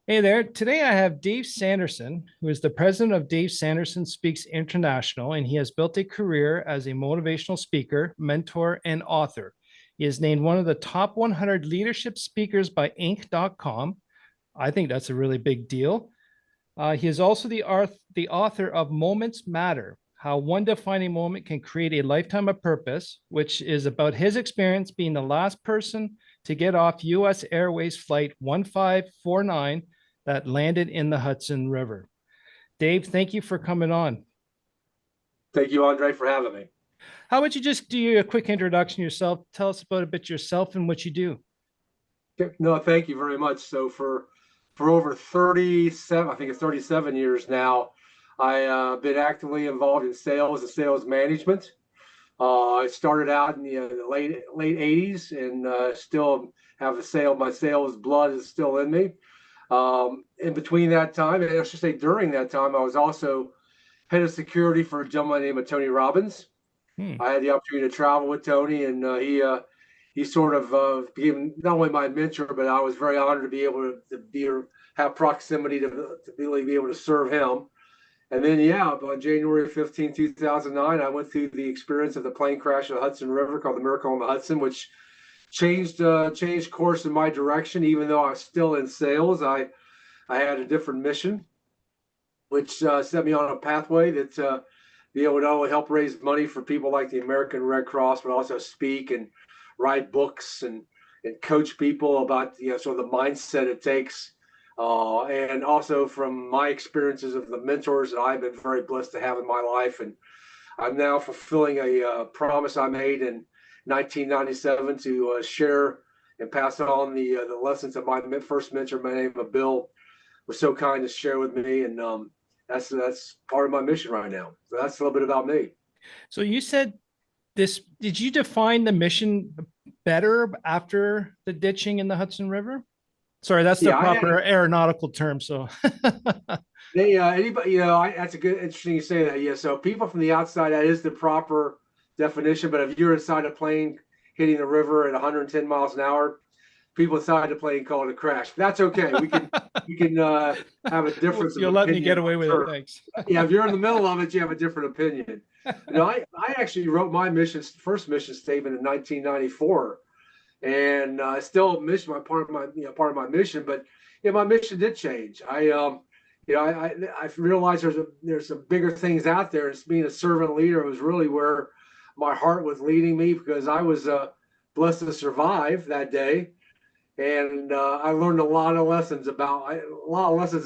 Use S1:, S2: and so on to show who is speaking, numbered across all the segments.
S1: Hey there. Today I have Dave Sanderson, who is the president of Dave Sanderson Speaks International, and he has built a career as a motivational speaker, mentor, and author. He is named one of the top 100 leadership speakers by Inc.com. I think that's a really big deal. He is also the author of Moments Matter: How One Defining Moment Can Create a Lifetime of Purpose, which is about his experience being the last person to get off U.S. Airways Flight 1549 that landed in the Hudson River. Dave, thank you for coming on.
S2: Thank you, Andre, for having me.
S1: How about you just do a quick introduction yourself? Tell us about a bit yourself and what you do.
S2: No, thank you very much. So for over 37, I think it's 37 years now, I've been actively involved in sales and sales management. I started out in the late 80s and still have my sales blood is still in me. In between that time, and I should say during that time, I was also head of security for a gentleman named Tony Robbins.
S1: Hmm.
S2: I had the opportunity to travel with Tony, and he sort of became not only my mentor, but I was very honored to be able to have proximity to really be able to serve him. And then, yeah, on January 15, 2009, I went through the experience of the plane crash in the Hudson River called the Miracle on the Hudson, which changed course in my direction. Even though I was still in sales, I had a different mission, which set me on a pathway that be able to not only help raise money for people like the American Red Cross, but also speak and write books and coach people about sort of the mindset it takes. And also from my experiences of the mentors that I've been very blessed to have in my life. And I'm now fulfilling a promise I made in 1997 to share and pass on the lessons of my first mentor, my name of Bill, was so kind to share with me. And that's part of my mission right now. So that's a little bit about me.
S1: So you said this, did you define the mission better after the ditching in the Hudson River? Sorry, that's the
S2: Yeah,
S1: proper aeronautical term. So
S2: anybody, that's a good, interesting you say that. Yeah, so people from the outside, that is the proper definition. But if you're inside a plane hitting the river at 110 miles an hour, people inside the plane call it a crash. That's okay. We can have a difference of
S1: you'll let me get
S2: opinion.
S1: away with it. Thanks.
S2: Yeah, if you're in the middle of it, you have a different opinion. I actually wrote my first mission statement in 1994, and still mission my part of my mission. But my mission did change. I realized there's some bigger things out there. It's being a servant leader was really where my heart was leading me, because I was blessed to survive that day. And I learned a lot of lessons that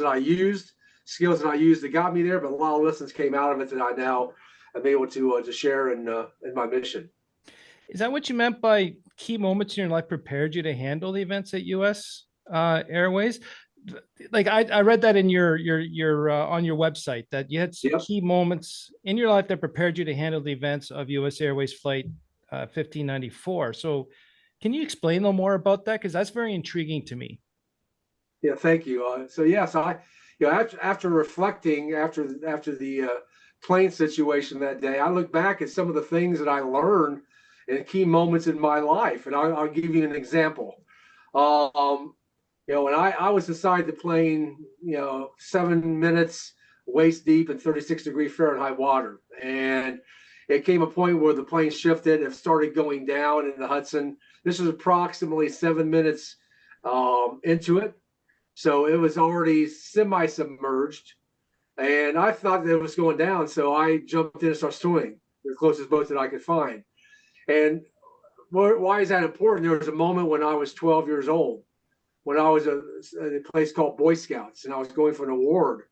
S2: I used, skills that I used that got me there, but a lot of lessons came out of it that I now am able to share in my mission.
S1: Is that what you meant by key moments in your life prepared you to handle the events at U.S. Airways? Like I read that in your on your website that you had some
S2: Yep.
S1: key moments in your life that prepared you to handle the events of U.S. Airways Flight 1594. So can you explain a little more about that? Because that's very intriguing to me.
S2: Yeah, thank you. So I, after reflecting after the plane situation that day, I look back at some of the things that I learned in key moments in my life, and I'll give you an example. When I was inside the plane, 7 minutes waist deep in 36-degree Fahrenheit water, and it came a point where the plane shifted and started going down in the Hudson. This was approximately 7 minutes into it. So it was already semi-submerged, and I thought that it was going down. So I jumped in and started swimming, the closest boat that I could find. And why is that important? There was a moment when I was 12 years old, when I was at a place called Boy Scouts, and I was going for an award.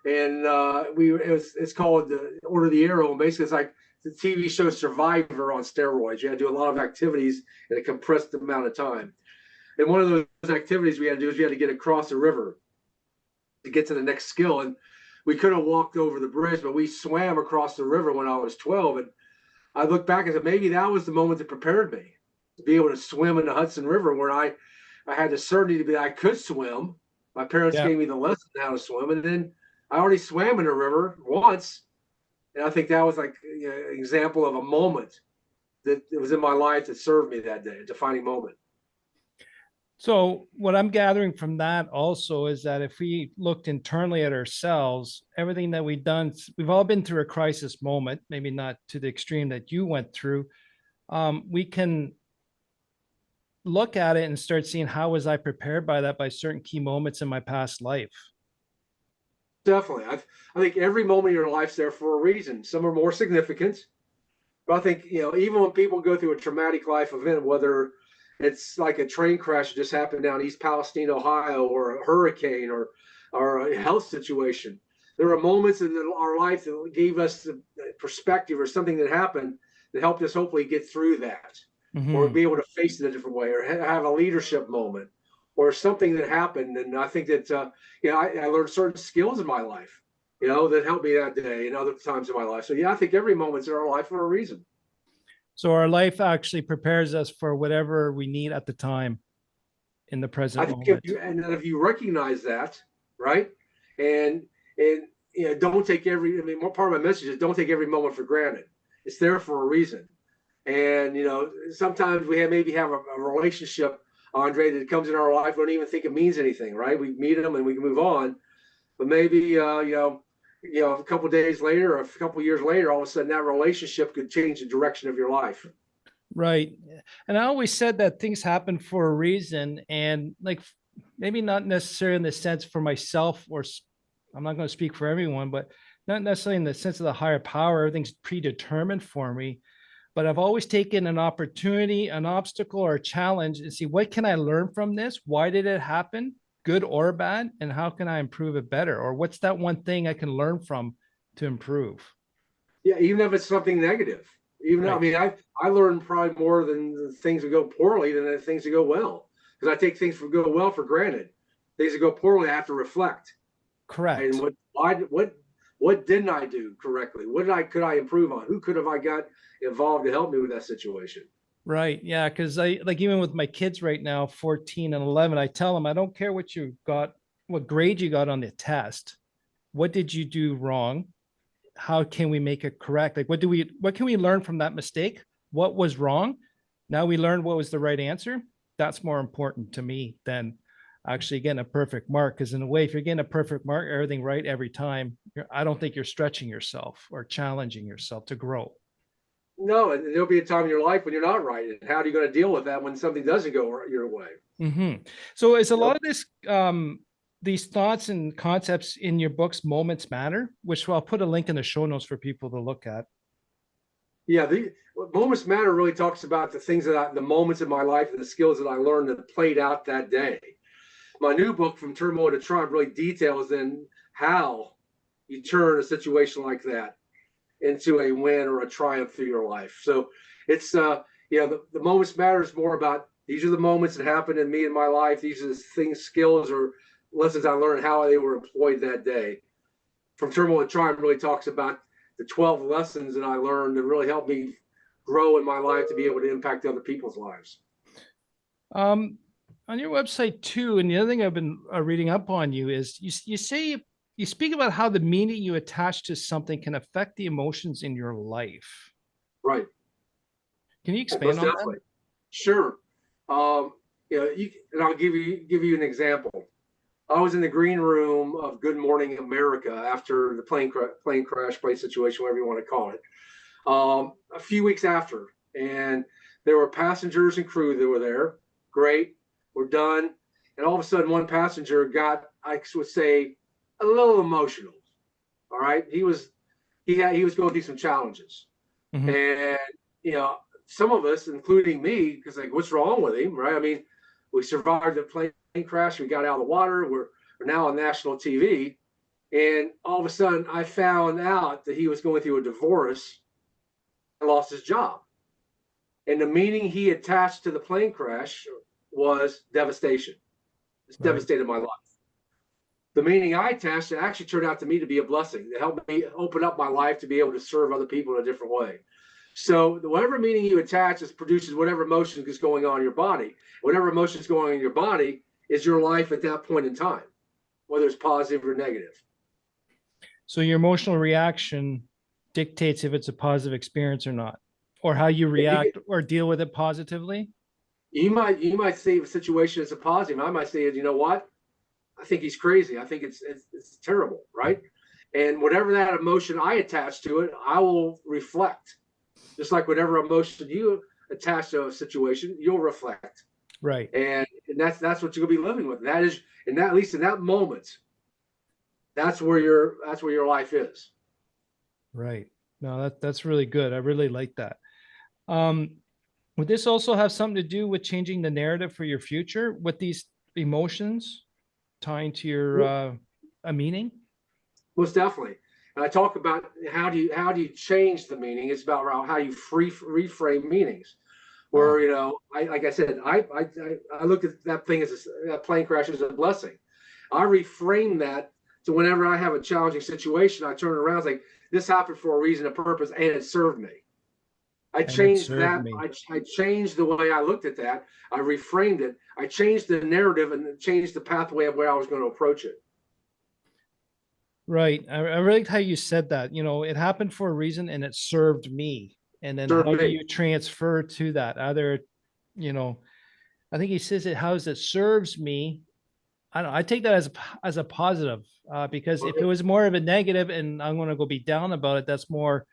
S2: And it's called the Order of the Arrow. And basically, it's like the TV show Survivor on steroids. You had to do a lot of activities in a compressed amount of time. And one of those activities we had to do is we had to get across the river to get to the next skill. And we could have walked over the bridge, but we swam across the river when I was 12. And I look back and said, maybe that was the moment that prepared me to be able to swim in the Hudson River, where I had the certainty to be I could swim. My parents gave me the lesson how to swim. And then I already swam in the river once. And I think that was like an example of a moment that it was in my life that served me that day, a defining moment.
S1: So what I'm gathering from that also is that if we looked internally at ourselves, everything that we've done, we've all been through a crisis moment, maybe not to the extreme that you went through. We can look at it and start seeing how was I prepared by that by certain key moments in my past life.
S2: Definitely. I think every moment of your life's there for a reason. Some are more significant, but I think, even when people go through a traumatic life event, whether it's like a train crash that just happened down East Palestine, Ohio, or a hurricane or a health situation, there are moments in our life that gave us the perspective or something that happened that helped us hopefully get through that or
S1: Mm-hmm.
S2: be able to face it a different way or have a leadership moment or something that happened. And I think that, I learned certain skills in my life, that helped me that day and other times in my life. So, yeah, I think every moment's in our life for a reason.
S1: So our life actually prepares us for whatever we need at the time in the
S2: I
S1: present
S2: think
S1: moment.
S2: if you recognize that, right, and and don't take every. I mean, one part of my message is don't take every moment for granted. It's there for a reason. And sometimes maybe have a relationship, Andre, that comes in our life. We don't even think it means anything, right? We meet them and we can move on. But maybe a couple of days later, or a couple of years later, all of a sudden that relationship could change the direction of your life.
S1: Right. And I always said that things happen for a reason. And like maybe not necessarily in the sense for myself, or I'm not going to speak for everyone, but not necessarily in the sense of the higher power, everything's predetermined for me. But I've always taken an opportunity, an obstacle, or a challenge and see what can I learn from this? Why did it happen? Good or bad? And how can I improve it better? Or what's that one thing I can learn from to improve?
S2: Yeah, even if it's something negative. Even I
S1: Right.
S2: mean, I learn probably more than the things that go poorly than the things that go well, because I take things that go well for granted. Things that go poorly, I have to reflect. And
S1: Correct.
S2: what didn't I do correctly? What could I improve on? Who could have I got involved to help me with that situation?
S1: Right. Yeah. Cause I like even with my kids right now, 14 and 11, I tell them, I don't care what you got, what grade you got on the test. What did you do wrong? How can we make it correct? Like, what can we learn from that mistake? What was wrong? Now we learned what was the right answer. That's more important to me than actually getting a perfect mark. Because in a way, if you're getting a perfect mark, everything right every time, I don't think you're stretching yourself or challenging yourself to grow.
S2: No, and there'll be a time in your life when you're not right. And how are you going to deal with that when something doesn't go your way?
S1: Mm-hmm. So is a
S2: You
S1: lot
S2: know?
S1: of this these thoughts and concepts in your books moments matter, which I'll put a link in the show notes for people to look at.
S2: Yeah, the moments matter really talks about the moments in my life and the skills that I learned that played out that day. My new book, From Turmoil to Triumph, really details then how you turn a situation like that into a win or a triumph through your life. So it's the moments matter is more about these are the moments that happened in me in my life. These are the things, skills, or lessons I learned how they were employed that day. From Turmoil to Triumph really talks about the 12 lessons that I learned that really helped me grow in my life to be able to impact other people's lives.
S1: Um, on your website too, and the other thing I've been reading up on you is you say you speak about how the meaning you attach to something can affect the emotions in your life.
S2: Right.
S1: Can you
S2: Yeah,
S1: expand
S2: most
S1: on that?
S2: definitely. Sure. Um, and I'll give you an example. I was in the green room of Good Morning America after the plane crash, plane situation, whatever you want to call it, a few weeks after, and there were passengers and crew that were there. Great, we're done, and all of a sudden, one passenger got, I would say, a little emotional. All right, he was going through some challenges,
S1: Mhm.
S2: and you know, some of us, including me, because like, what's wrong with him, right? I mean, we survived the plane crash, we got out of the water, we're now on national TV, and all of a sudden, I found out that he was going through a divorce and lost his job, and the meaning he attached to the plane crash was devastation. It's
S1: Right.
S2: devastated my life. The meaning I attached actually turned out to me to be a blessing to help me open up my life to be able to serve other people in a different way. So whatever meaning you attach is produces whatever emotion is going on in your body. Whatever emotion is going on in your body is your life at that point in time, whether it's positive or negative.
S1: So your emotional reaction dictates if it's a positive experience or not, or how you
S2: If you
S1: react or deal with it positively.
S2: You might see a situation as a positive. I might say, you know what? I think he's crazy. I think it's terrible, right? And whatever that emotion I attach to it, I will reflect. Just like whatever emotion you attach to a situation, you'll reflect.
S1: Right.
S2: And that's what you're gonna be living with. That is, and that, at least in that moment, that's where your life is.
S1: Right. No, that's really good. I really like that. Um, would this also have something to do with changing the narrative for your future with these emotions tying to your a meaning?
S2: Most definitely. And I talk about how do you change the meaning. It's about how you reframe meanings.
S1: Oh,
S2: Where I like I said, I look at that thing as that plane crash as a blessing. I reframe that to whenever I have a challenging situation, I turn it around. It's like this happened for a reason, a purpose, and it served me. I
S1: and it
S2: changed
S1: served
S2: that.
S1: me.
S2: I changed the way I looked at that. I reframed it. I changed the narrative and changed the pathway of where I was going to approach it.
S1: Right. I really liked how you said that. It happened for a reason and it served me. And then
S2: Served
S1: how do
S2: me.
S1: you transfer to that? Either, you know, I think he says it, how it serves me. I don't know, I take that as a positive, because if it was more of a negative and I'm going to go be down about it, that's more,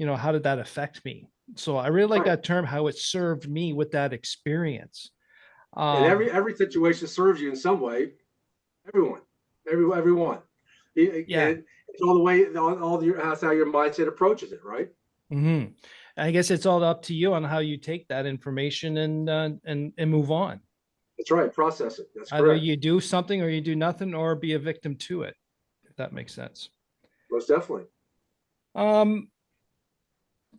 S1: how did that affect me? So I really like
S2: Right.
S1: that term, how it served me with that experience.
S2: And
S1: Um,
S2: every situation serves you in some way. Everyone, everyone.
S1: yeah.
S2: It's all the way, that's how your mindset approaches it, right?
S1: Hmm. I guess it's all up to you on how you take that information and move on.
S2: That's right. Process it. That's
S1: Either
S2: correct.
S1: you do something or you do nothing or be a victim to it, if that makes sense.
S2: Most definitely.
S1: Um,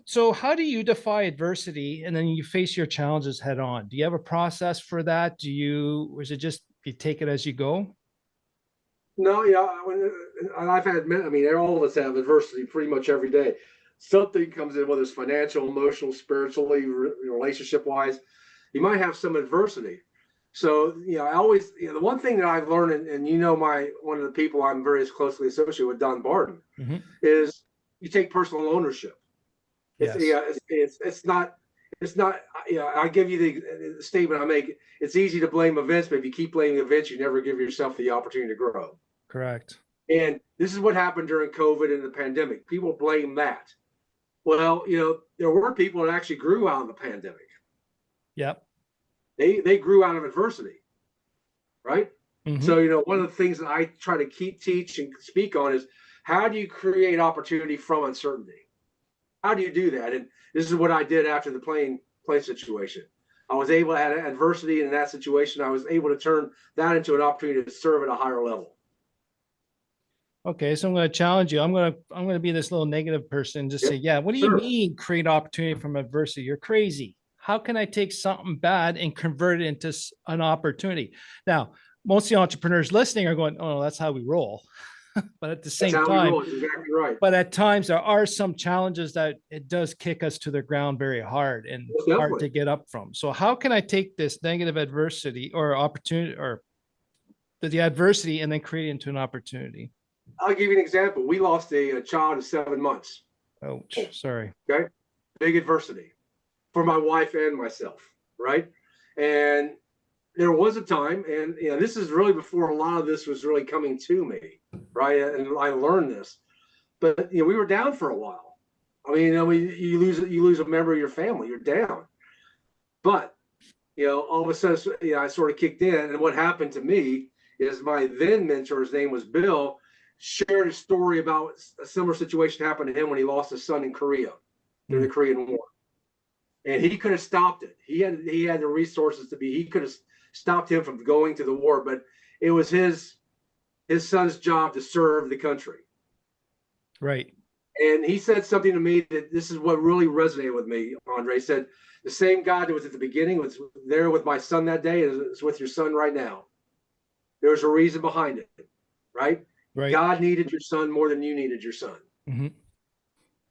S1: so how do you defy adversity and then you face your challenges head on? Do you have a process for that? Or is it just you take it as you go?
S2: No, yeah. I've had, I mean, all of us have adversity pretty much every day. Something comes in, whether it's financial, emotional, spiritually, relationship wise. You might have some adversity. So, I always, the one thing that I've learned, and one of the people I'm very closely associated with, Don Barton,
S1: Mhm.
S2: is you take personal ownership. It's
S1: Yes,
S2: yeah, it's not. I give you the statement I make. It's easy to blame events, but if you keep blaming events, you never give yourself the opportunity to grow.
S1: correct.
S2: And this is what happened during COVID and the pandemic. People blame that. Well, there were people that actually grew out of the pandemic.
S1: Yep.
S2: They grew out of adversity, right?
S1: Hmm.
S2: So, one of the things that I try to teach and speak on is how do you create opportunity from uncertainty? How do you do that? And this is what I did after the plane situation. I was able to have adversity in that situation. I was able to turn that into an opportunity to serve at a higher level.
S1: Okay, so I'm going to challenge you. I'm going to be this little negative person and just say,
S2: Yep.
S1: yeah, what do you
S2: Sure.
S1: mean create opportunity from adversity? You're crazy. How can I take something bad and convert it into an opportunity? Now, most of the entrepreneurs listening are going, oh, that's how we roll. But at the
S2: That's
S1: same
S2: how we
S1: time,
S2: roll. It's exactly right.
S1: but at times there are some challenges that it does kick us to the ground very hard and
S2: Most
S1: hard
S2: definitely.
S1: to get up from. So how can I take this negative adversity or opportunity or the adversity and then create it into an opportunity?
S2: I'll give you an example. We lost a child of 7 months.
S1: Ouch, sorry.
S2: Okay. Big adversity for my wife and myself. Right. And there was a time, and this is really before a lot of this was really coming to me. Right. And I learned this, but we were down for a while. I mean, you lose a member of your family, you're down. But all of a sudden, I sort of kicked in, and what happened to me is my then mentor's name was Bill, shared a story about a similar situation happened to him when he lost his son in Korea during
S1: Hmm.
S2: the Korean War, and he could have stopped it. He had the resources to be. He could have stopped him from going to the war, but it was his son's job to serve the country.
S1: Right.
S2: And he said something to me that this is what really resonated with me. Andre said, "The same God that was at the beginning was there with my son that day is with your son right now. There's a reason behind it, right?
S1: Right.
S2: God needed your son more than you needed your son."
S1: Hmm.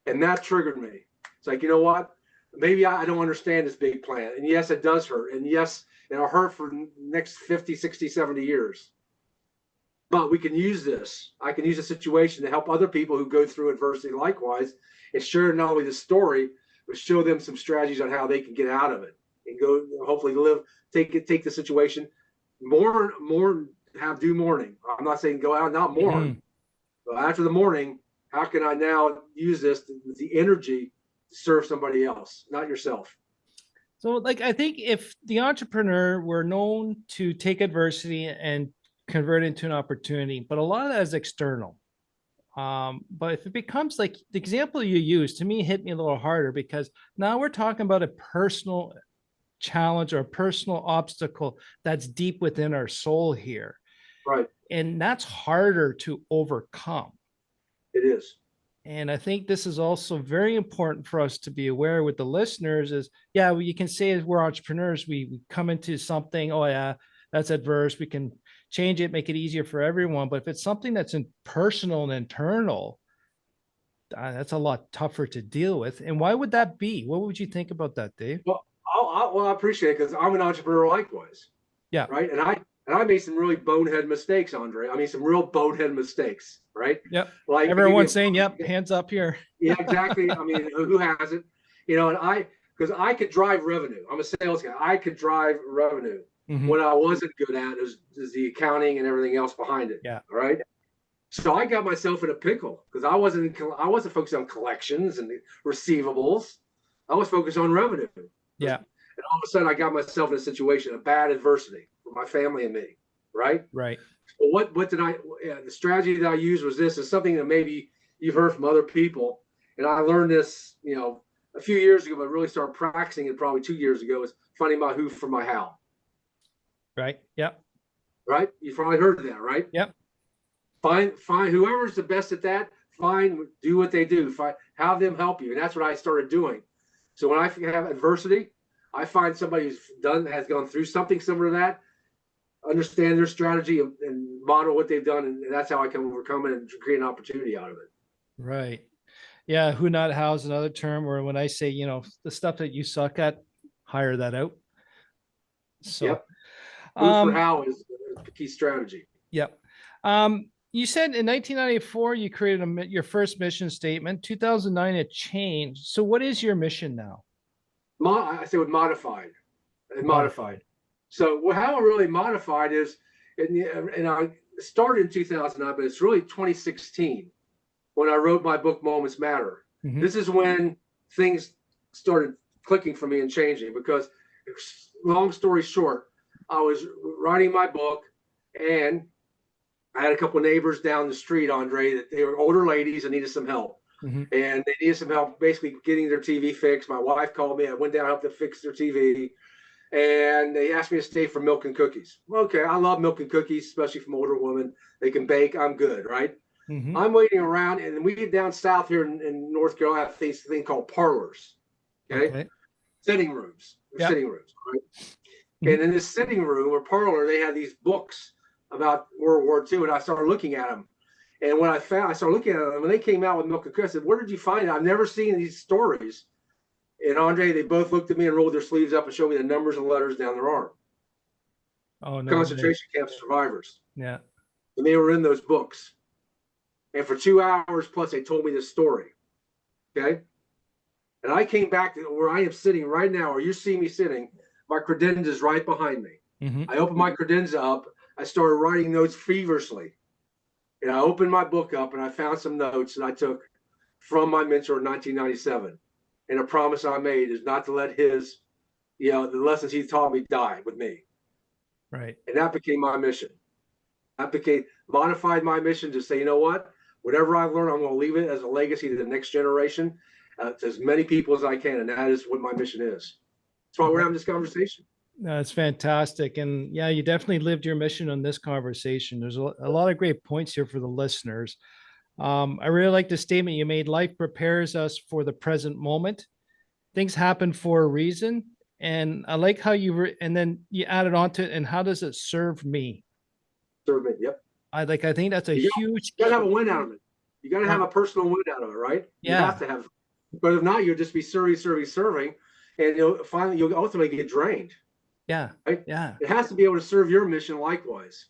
S2: And that triggered me. It's like, you know what? Maybe I don't understand this big plan. And yes, it does hurt. And yes, it'll hurt for the next 50, 60, 70 years. But we can use this. I can use a situation to help other people who go through adversity likewise and share not only the story, but show them some strategies on how they can get out of it. and go hopefully take the situation, do mourning. I'm not saying go out and not mourn,
S1: Mhm.
S2: but after the mourning, how can I now use with the energy to serve somebody else, not yourself?
S1: So, like, I think if the entrepreneur were known to take adversity and convert it into an opportunity, but a lot of that is external. But if it becomes like the example you used, to me hit me a little harder because now we're talking about a personal challenge or a personal obstacle that's deep within our soul here.
S2: Right.
S1: And that's harder to overcome.
S2: It is.
S1: And I think this is also very important for us to be aware with the listeners is, yeah, well, you can say as we're entrepreneurs, we come into something, oh yeah, that's adverse. We can change it, make it easier for everyone. But if it's something that's personal and internal, that's a lot tougher to deal with. And why would that be? What would you think about that, Dave?
S2: Well, I appreciate it because I'm an entrepreneur likewise.
S1: Yeah.
S2: Right. And I made some really bonehead mistakes, Andre. I mean, some real bonehead mistakes. Right.
S1: Yep.
S2: Like
S1: Everyone's saying, yep, hands up here.
S2: yeah, exactly. I mean, who hasn't? And because I could drive revenue. I'm a sales guy. I could drive revenue.
S1: Mhm.
S2: What I wasn't good at is the accounting and everything else behind it.
S1: Yeah.
S2: All right. So I got myself in a pickle because I wasn't focused on collections and the receivables. I was focused on revenue.
S1: Yeah.
S2: And all of a sudden, I got myself in a situation of bad adversity for my family and me. Right.
S1: Right.
S2: Well, the strategy that I used was this is something that maybe you've heard from other people. And I learned this, a few years ago, but really started practicing it probably 2 years ago is finding my who from my how.
S1: Right. Yep.
S2: Right. You've probably heard of that, right?
S1: Yep.
S2: Find whoever's the best at that, do what they do, have them help you. And that's what I started doing. So when I have adversity, I find somebody has gone through something similar to that, understand their strategy and model what they've done. And that's how I can overcome it and create an opportunity out of it.
S1: Right. Yeah. Who not how is another term where when I say, the stuff that you suck at, hire that out. So,
S2: Yep. Who for how is the key strategy.
S1: Yep. You said in 1994, you created your first mission statement. 2009, it changed. So what is your mission now?
S2: I say with modified. So how it really modified is, and I started in 2009, but it's really 2016 when I wrote my book, Moments Matter.
S1: Mhm.
S2: This is when things started clicking for me and changing because, long story short, I was writing my book and I had a couple of neighbors down the street, Andre, that they were older ladies and needed some help.
S1: Mhm.
S2: And they needed some help basically getting their TV fixed. My wife called me. I went down, helped them fix their TV. And they asked me to stay for milk and cookies. Okay, I love milk and cookies, especially from older women. They can bake. I'm good, right?
S1: Mhm.
S2: I'm waiting around, and we get down south here in North Carolina, have this thing called parlors, okay? Sitting rooms,
S1: Yep.
S2: sitting rooms, right?
S1: Mhm.
S2: And in this sitting room or parlor, they had these books about World War II, and I started looking at them. And when I started looking at them, when they came out with milk and cookies, I said, "Where did you find it? I've never seen these stories." And Andre, they both looked at me and rolled their sleeves up and showed me the numbers and letters down their arm.
S1: Oh no.
S2: Concentration camp survivors.
S1: Yeah.
S2: And they were in those books. And for 2 hours plus, they told me this story. Okay. And I came back to where I am sitting right now, or you see me sitting, my credenza is right behind me.
S1: Mhm.
S2: I opened my credenza up. I started writing notes feverishly. And I opened my book up and I found some notes that I took from my mentor in 1997. And a promise I made is not to let the lessons he taught me die with me.
S1: Right.
S2: And that became my mission. Modified my mission to say, you know what? Whatever I've learned, I'm going to leave it as a legacy to the next generation, to as many people as I can. And that is what my mission is. That's why we're having this conversation.
S1: That's fantastic. And yeah, you definitely lived your mission on this conversation. There's a lot of great points here for the listeners. I really like the statement you made. Life prepares us for the present moment. Things happen for a reason. And I like how and then you added on to it. And how does it serve me?
S2: Serve me. Yep.
S1: I think that's a huge.
S2: You got to have a win out of it. You got to have a personal win out of it, right?
S1: Yeah.
S2: You have to have. But if not, you'll just be serving. And you'll ultimately get drained.
S1: Yeah.
S2: Right?
S1: Yeah.
S2: It has to be able to serve your mission likewise.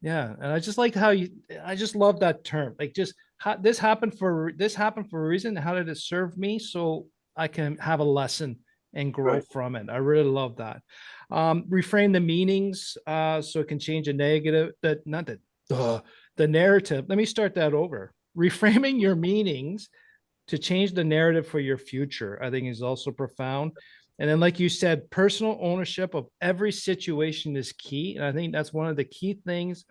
S1: Yeah. And I just like I just love that term. Like just this happened for a reason. How did it serve me? So I can have a lesson and grow from it. I really love that. Reframe the meanings so it can change a negative, the narrative. Let me start that over. Reframing your meanings to change the narrative for your future, I think is also profound. And then, like you said, personal ownership of every situation is key. And I think that's one of the key things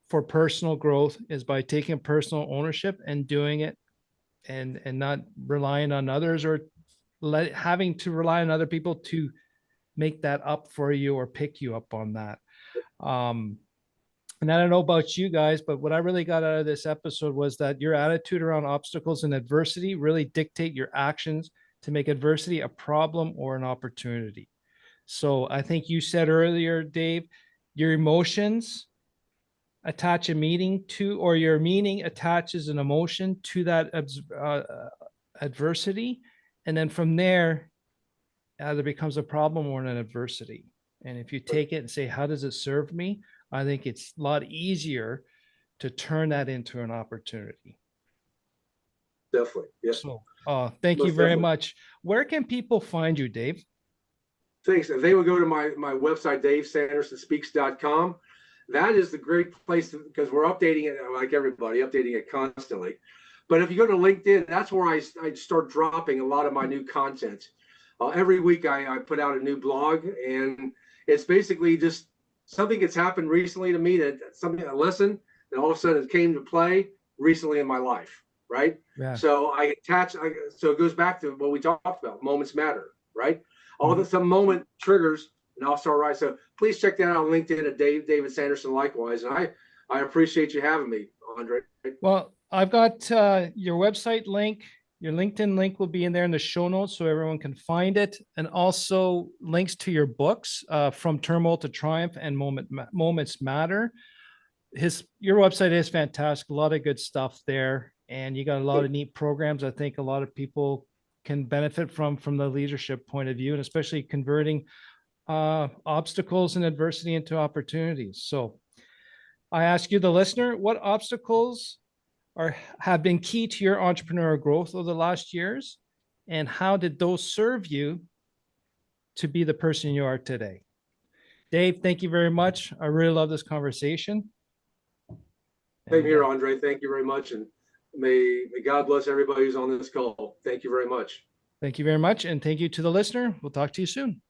S1: for personal growth is by taking personal ownership and doing it and not relying on others or having to rely on other people to make that up for you or pick you up on that. And I don't know about you guys, but what I really got out of this episode was that your attitude around obstacles and adversity really dictate your actions to make adversity a problem or an opportunity. So I think you said earlier, Dave, your emotions attach a meaning to, or your meaning attaches an emotion to that adversity. And then from there, either becomes a problem or an adversity. And if you take it and say, how does it serve me? I think it's a lot easier to turn that into an opportunity.
S2: Definitely. Yeah.
S1: So, thank you
S2: Most
S1: very
S2: definitely.
S1: much. Where can people find you, Dave?
S2: Thanks. If they would go to my website, davesandersonspeaks.com, that is the great place because we're updating it like everybody, updating it constantly. But if you go to LinkedIn, that's where I start dropping a lot of my new content. Every week I put out a new blog, and it's basically just something that's happened recently to me, a lesson that all of a sudden it came to play recently in my life, right?
S1: Yeah.
S2: So so it goes back to what we talked about, moments matter, right?
S1: Mm-hmm.
S2: Some moment triggers, and I'll start right. So please check that out on LinkedIn at David Sanderson likewise. And I appreciate you having me, Andre.
S1: Well, I've got your website link. Your LinkedIn link will be in there in the show notes so everyone can find it. And also links to your books, From Turmoil to Triumph and Moments Matter. Your website is fantastic. A lot of good stuff there. And you got a lot of neat programs. I think a lot of people can benefit from the leadership point of view, and especially converting obstacles and adversity into opportunities. So I ask you, the listener, what obstacles have been key to your entrepreneurial growth over the last years, and how did those serve you to be the person you are today? Dave, thank you very much. I really love this conversation.
S2: Same here, Andre. Thank you very much, and may God bless everybody who's on this call. Thank you very much.
S1: Thank you very much, and thank you to the listener. We'll talk to you soon.